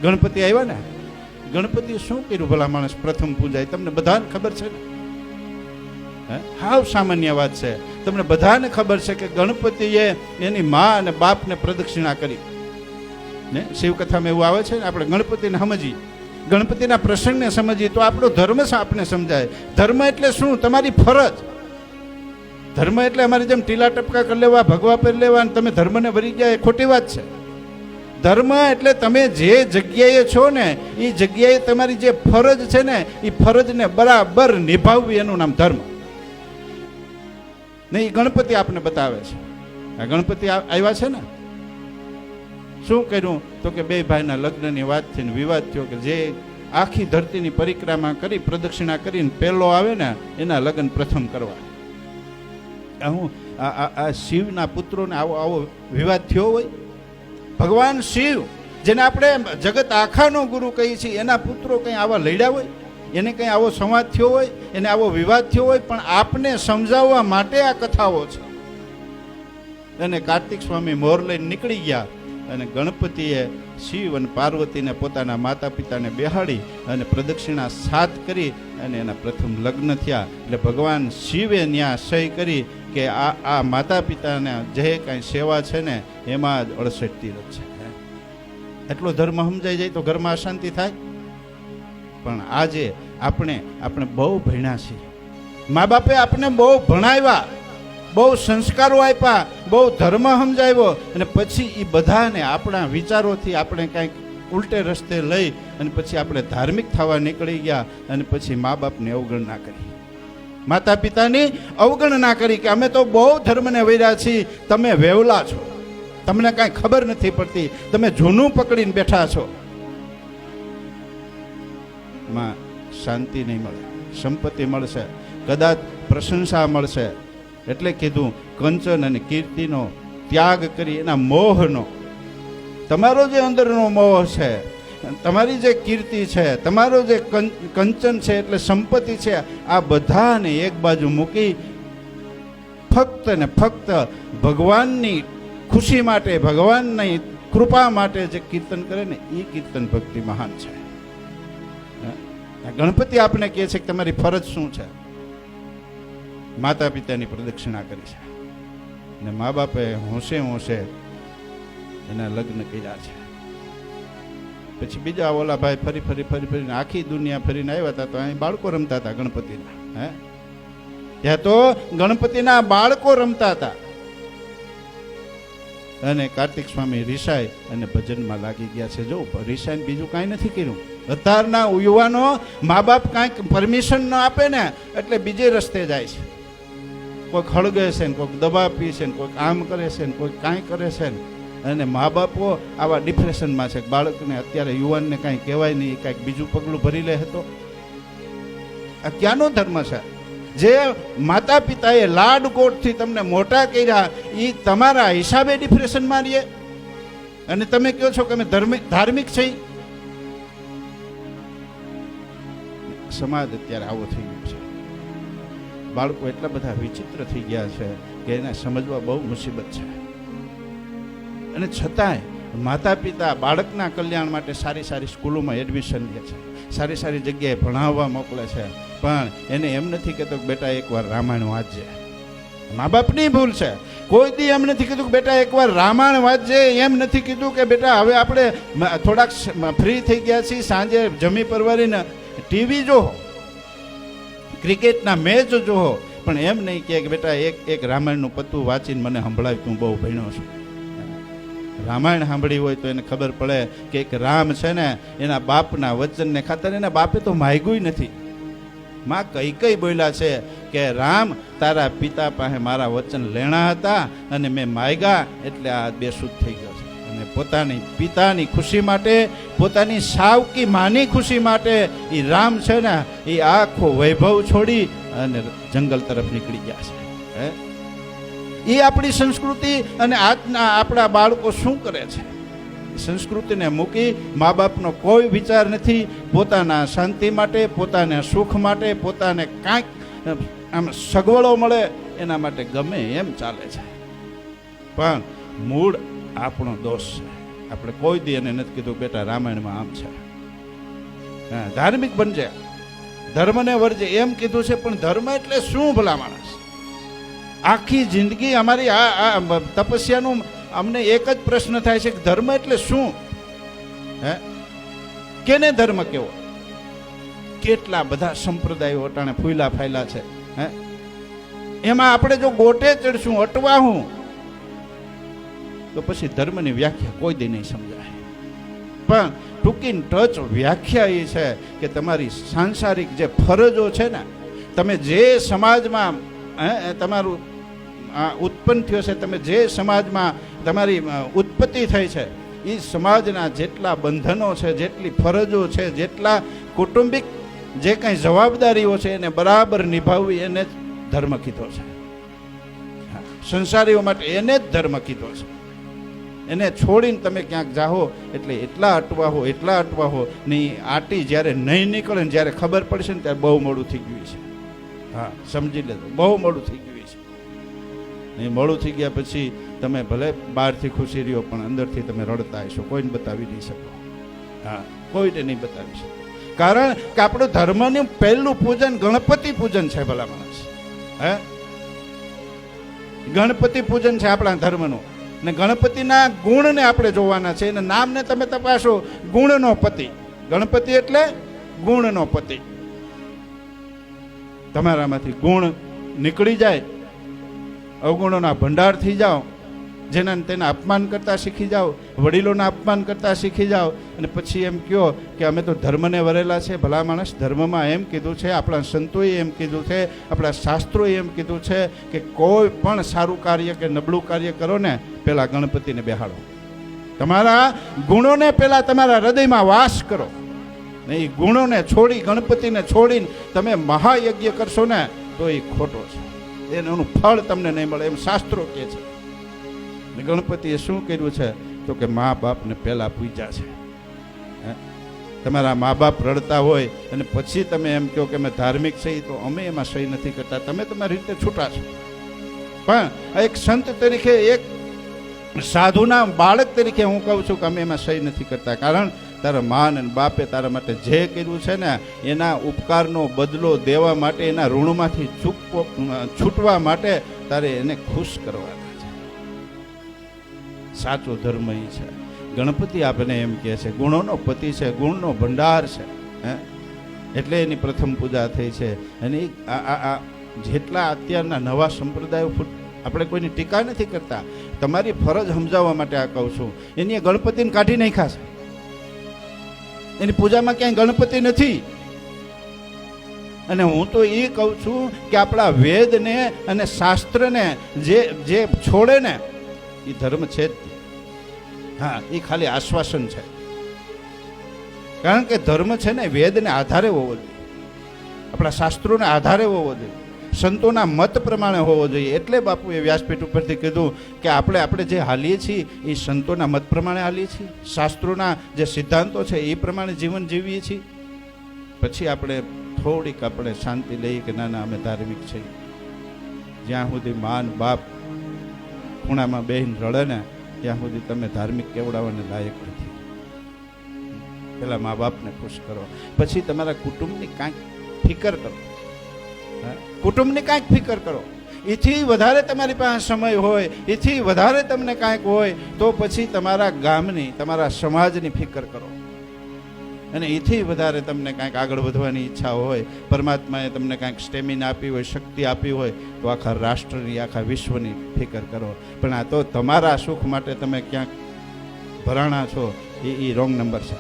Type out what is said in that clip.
ગણપતિ આવ્યા ને, ગણપતિએ શું કર્યું ભલા માણસ? પ્રથમ પૂજા તમને બધાને ખબર છે ને? હાવ સામાન્ય વાત છે. તમને બધાને ખબર છે કે ગણપતિએ એની મા અને બાપને પ્રદક્ષિણા કરી ને. શિવકથામાં એવું આવે છે ને, આપણે ગણપતિને સમજીએ, ગણપતિના પ્રસંગને સમજીએ તો આપણો ધર્મ આપણે સમજાય. ધર્મ એટલે શું? તમારી ફરજ. ધર્મ એટલે અમારી જેમ ટીલા ટપકા કરી લેવા, ભગવા પહેરી લેવા અને તમે ધર્મને વરી ગયા, એ ખોટી વાત છે. ધર્મ એટલે તમે જે જગ્યાએ છો ને એ જગ્યાએ તમારી જે ફરજ છે ને એ ફરજને બરાબર નિભાવવી, એનું નામ ધર્મ. ને એ ગણપતિ આપને બતાવે છે. આ ગણપતિ આવ્યા છે ને, શું કર્યું? તો કે બે ભાઈના લગ્નની વાત થઈને વિવાદ થયો કે જે આખી ધરતીની પરિક્રમા કરી, પ્રદક્ષિણા કરીને પહેલો આવે ને એના લગ્ન પ્રથમ કરવા. હું આ શિવના પુત્રોને આવો વિવાદ થયો હોય? ભગવાન શિવ, જેને આપણે જગત આખાનો ગુરુ કહીએ છીએ, એના પુત્રો કંઈ આવા લડ્યા હોય? એને કંઈ આવો સંવાદ થયો હોય? એને આવો વિવાદ થયો હોય? પણ આપને સમજાવવા માટે આ કથાઓ છે. અને કાર્તિક સ્વામી મોર લઈને નીકળી ગયા અને ગણપતિએ શિવ અને પાર્વતીને પોતાના માતા પિતાને બેહાડી અને પ્રદક્ષિણા 7 કરી અને એના પ્રથમ લગ્ન થયા. એટલે ભગવાન શિવે ન્યા સહી કરી કે આ માતા પિતાના જે કાંઈ સેવા છે ને એમાં જ 68 તીરથ છે. એટલો ધર્મ સમજાઈ જાય તો ઘરમાં અશાંતિ થાય. પણ આજે આપણે બહુ ભણ્યા છીએ, મા બાપે આપણે બહુ ભણાવ્યા, બહુ સંસ્કારો આપ્યા, બહુ ધર્મ સમજાવ્યો, અને પછી એ બધાને આપણા વિચારોથી આપણે કાંઈક ઉલટે રસ્તે લઈ અને પછી આપણે ધાર્મિક થવા નીકળી ગયા અને પછી મા બાપની અવગણના કરી, માતા પિતાની અવગણના કરી કે અમે તો બહુ ધર્મને વૈરા છીએ, તમે વેવલા છો, તમને કાંઈ ખબર નથી પડતી, તમે જૂનું પકડીને બેઠા છો. માં શાંતિ નહીં મળે, સંપત્તિ મળશે, કદાચ પ્રશંસા મળશે. એટલે કીધું કંચન અને કીર્તિનો ત્યાગ કરી એના મોહનો, તમારો જે અંદરનો મોહ છે, તમારી જે કીર્તિ છે, તમારો જે કંચન છે એટલે સંપત્તિ છે, આ બધાને એક બાજુ મૂકી ફક્ત ને ફક્ત ભગવાનની ખુશી માટે, ભગવાનની કૃપા માટે જે કીર્તન કરે ને એ કીર્તન ભક્તિ મહાન છે. ગણપતિ આપણે કહે છે કે તમારી ફરજ શું છે? માતા પિતાની પ્રદક્ષિણા કરી છે ને મા બાપે હોંશે હોંશે એના લગ્ન કર્યા છે. પછી બીજા ઓલા ભાઈ ફરીને આખી દુનિયા ફરીને આવ્યા હતા તો અહીં બાળકો રમતા હતા ગણપતિના. ત્યાં તો ગણપતિના બાળકો રમતા હતા. અને કાર્તિક સ્વામી રિસાઈ અને ભજનમાં લાગી ગયા છે. જો રિસાઈને બીજું કાંઈ નથી કર્યું. અત્યારના યુવાનો મા બાપ કાંઈક પરમિશન ન આપે ને એટલે બીજે રસ્તે જાય છે. કોઈક હળગે છે ને, કોઈક દવા પી છે ને, કોઈક આમ કરે છે ને, કોઈક કાંઈ કરે છે ને. અને મા બાપો આવા ડિપ્રેશનમાં છે. બાળકને અત્યારે યુવાનને કાંઈ કહેવાય નહીં, કાંઈક બીજું પગલું ભરી લે તો આ ક્યાંનો ધર્મ છે? જે માતા પિતાએ લાડકોટથી તમને મોટા કર્યા એ તમારા હિસાબે ડિપ્રેશનમાં રહીએ અને તમે કહો છો કે અમે ધાર્મિક છે. સમાજ અત્યારે આવો થઈ ગયો છે. બાળકો એટલા બધા વિચિત્ર થઈ ગયા છે કે એને સમજવા બહુ મુસીબત છે. અને છતાંય માતા પિતા બાળકના કલ્યાણ માટે સારી સ્કૂલોમાં એડમિશન લે છે, સારી જગ્યાએ ભણાવવા મોકલે છે, પણ એને એમ નથી કહેતો કે બેટા એકવાર રામાયણ વાંચજે. મા બાપની ભૂલ છે. કોઈ દી એમ નથી કીધું કે બેટા એકવાર રામાયણ વાંચજે, એમ નથી કીધું કે બેટા હવે આપણે થોડાક ફ્રી થઈ ગયા છીએ, સાંજે જમી પરવારીને ટીવી જોવો, ક્રિકેટના મેચ જોવો, પણ એમ નહીં કે બેટા એક રામાયણનું પત્તું વાંચીને મને સંભળાવ્યું, તું બહુ ભણ્યો છું. રામાયણ સાંભળી હોય તો એને ખબર પડે કે એક રામ છે ને એના બાપના વચનને ખાતર એના બાપે તો માગ્યું નથી. માં કઈ બોલ્યા છે કે રામ તારા પિતા પાસે મારા વચન લેણા હતા અને મેં માગ્યા એટલે આ બેસુધ થઈ ગયો છે. અને પોતાની પિતાની ખુશી માટે, પોતાની સાવકી માની ખુશી માટે એ રામ છે ને એ આખો વૈભવ છોડી અને જંગલ તરફ નીકળી ગયા છે. એ આપણી સંસ્કૃતિ. અને આજના આપણા બાળકો શું કરે છે? સંસ્કૃતિને મૂકી મા બાપનો કોઈ વિચાર નથી. પોતાના શાંતિ માટે, પોતાના સુખ માટે, પોતાને કાંઈક આમ સગવડો મળે એના માટે ગમે એમ ચાલે છે. પણ મૂળ આપણો દોષ છે. આપણે કોઈ દી એને નથી કીધું બેટા રામાયણમાં આમ છે, હા ધાર્મિક બનજે, ધર્મને વર્જે એમ કીધું છે. પણ ધર્મ એટલે શું ભલા માણસ? આખી જિંદગી અમારી આ તપસ્યાનું અમને એક જ પ્રશ્ન થાય છે કે ધર્મ એટલે શું? હે કેને ધર્મ કેવો? કેટલા બધા સંપ્રદાયો અટાણે ફૂલા ફાયલા છે. હે એમાં આપણે જો ગોટે ચડશું, અટવા હું, તો પછી ધર્મની વ્યાખ્યા કોઈ દી નહીં સમજાય. પણ ટૂંકીને ટચ વ્યાખ્યા એ છે કે તમારી સાંસારિક જે ફરજો છે ને, તમે જે સમાજમાં તમારું ઉત્પન્ન થયો છે, તમે જે સમાજમાં તમારી ઉત્પત્તિ થઈ છે, એ સમાજના જેટલા બંધનો છે, જેટલી ફરજો છે, જેટલા કૌટુંબિક જે કંઈ જવાબદારીઓ છે એને બરાબર નિભાવવી, એને જ ધર્મ કીધો છે. સંસારીઓ માટે એને જ ધર્મ કીધો છે. એને છોડીને તમે ક્યાંક જાઓ એટલે એટલા અટવાહો ની આટી જ્યારે નહીં નીકળે ને જ્યારે ખબર પડશે ને ત્યારે બહુ મોડું થઈ ગયું છે. હા સમજી લેજો, બહુ મોડું થઈ ગયું છે. નહીં મોડું થઈ ગયા પછી તમે ભલે બહારથી ખુશી રહ્યો પણ અંદરથી તમે રડતા હશો, કોઈને બતાવી નહીં શકો. હા કોઈને નહીં બતાવી શકો. કારણ કે આપણું ધર્મનું પહેલું પૂજન ગણપતિ પૂજન છે ભલા માણસ. હે ગણપતિ પૂજન છે આપણા ધર્મનું. ને ગણપતિના ગુણને આપણે જોવાના છે. એના નામને તમે તપાસો, ગુણનો પતિ. ગણપતિ એટલે ગુણનો પતિ. તમારામાંથી ગુણ નીકળી જાય, અવગુણોના ભંડાર થઈ જાઓ, જેના તેના અપમાન કરતા શીખી જાઓ, વડીલોના અપમાન કરતા શીખી જાઓ, અને પછી એમ કહો કે અમે તો ધર્મને વરેલા છે. ભલા માણસ, ધર્મમાં એમ કીધું છે, આપણા સંતોએ એમ કીધું છે, આપણા શાસ્ત્રોએ એમ કીધું છે કે કોઈ પણ સારું કાર્ય કે નબળું કાર્ય કરો ને પહેલાં ગણપતિને બેહાડો. તમારા ગુણોને પહેલાં તમારા હૃદયમાં વાસ કરો. ને એ ગુણોને છોડી, ગણપતિને છોડીને તમે મહાયજ્ઞ કરશો ને તો એ ખોટો છે. એનું ફળ તમને નહીં મળે એમ શાસ્ત્રો કહે છે. ગણપતિએ શું કર્યું છે તો કે મા બાપને પહેલા પૂજ્યા છે. તમારા મા બાપ રડતા હોય અને પછી તમે એમ કહો કે અમે ધાર્મિક છે, તો અમે એમાં સહી નથી કરતા. તમે તમારી રીતે છૂટા છો. પણ એક સંત તરીકે, એક સાધુના બાળક તરીકે હું કહું છું કે અમે એમાં સહી નથી કરતા. કારણ તારા મા અને બાપે તારા માટે જે કર્યું છે ને એના ઉપકારનો બદલો દેવા માટે, એના ઋણમાંથી છૂટવા માટે તારે એને ખુશ કરવાના છે. સાચો ધર્મ એ છે. ગણપતિ આપણને એમ કહે છે ગુણોનો પતિ છે, ગુણનો ભંડાર છે. એટલે એની પ્રથમ પૂજા થઈ છે. અને આ જેટલા અત્યારના નવા સંપ્રદાયો, આપણે કોઈની ટીકા નથી કરતા, તમારી ફરજ સમજાવવા માટે આ કહું છું. એની ગણપતિને કાઢી નાખ્યા છે. એની પૂજામાં ક્યાંય ગણપતિ નથી. અને હું તો એ કહું છું કે આપણા વેદને અને શાસ્ત્રને જે છોડે ને એ ધર્મ છે જ. હા એ ખાલી આશ્વાસન છે. કારણ કે ધર્મ છે ને વેદને આધારે હોવો જોઈએ, આપણા શાસ્ત્રોને આધારે હોવો જોઈએ, સંતોના મત પ્રમાણે હોવો જોઈએ. એટલે બાપુએ વ્યાસપીઠ ઉપરથી કીધું કે આપણે જે હાલીએ છીએ એ સંતોના મત પ્રમાણે હાલીએ છીએ, શાસ્ત્રોના જે સિદ્ધાંતો છે એ પ્રમાણે જીવન જીવીએ છીએ. પછી આપણે થોડીક આપણે શાંતિ લઈએ કે ના અમે ધાર્મિક છીએ. જ્યાં સુધી માન બાપ ખૂણામાં બેહીને રડે ને ત્યાં સુધી તમે ધાર્મિક કેવડાવવાને લાયક નથી. પેલા મા બાપને ખુશ કરો, પછી તમારા કુટુંબની કાંઈક ફિકર કરો. કુટુંબની કાંઈક ફિકર કરો. એથી વધારે તમારી પાસે સમય હોય, એથી વધારે તમને કાંઈક હોય તો પછી તમારા ગામની, તમારા સમાજની ફિકર કરો. અને એથી વધારે તમને કાંઈક આગળ વધવાની ઈચ્છા હોય, પરમાત્માએ તમને કાંઈક સ્ટેમિના આપી હોય, શક્તિ આપી હોય, તો આખા રાષ્ટ્રની, આખા વિશ્વની ફિકર કરો. પણ આ તો તમારા સુખ માટે તમે ક્યાંક ભરાણા છો, એ રોંગ નંબર છે.